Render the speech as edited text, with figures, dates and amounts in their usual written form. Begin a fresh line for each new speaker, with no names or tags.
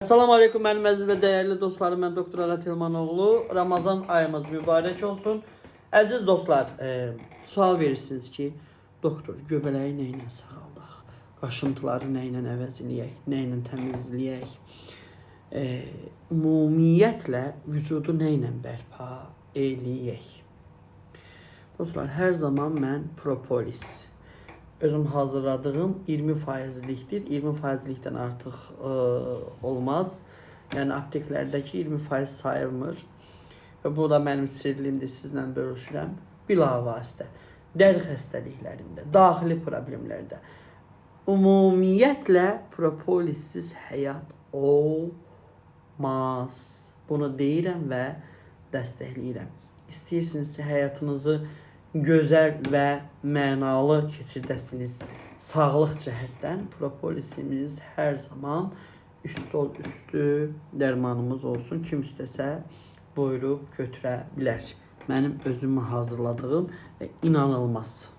Assalamu aleykum mənim əziz və dəyərli dostlarım, mən Doktor Ağa Tilmanoğlu. Ramazan ayımız mübarək olsun. Əziz dostlar, sual verirsiniz ki, doktor, göbələyi nə ilə sağaldaq? Qaşıntıları nə ilə əvəzləyək? Nə ilə təmizləyək? Ümumiyyətlə, vücudu nə ilə bərpa eləyək? Dostlar, hər zaman mən propolis özüm hazırladığım 20%'likdir. 20%'likten artıq olmaz. Yəni apteklərdəki 20% sayılmır. Və bu da mənim sirrimdir, sizlə bölüşürəm. Bilavasitə dəri xəstəliklərində, daxili problemlərdə ümumiyyətlə propolis həyat olmaz. Bunu deyirəm və dəstəkləyirəm. İstəyirsinizsə həyatınızı gözəl və mənalı keçirdəsiniz. Sağlıq cəhətdən propolisimiz hər zaman üstü dərmanımız olsun. Kim istəsə buyurub götürə bilər. Mənim özümü hazırladığım və inanılmaz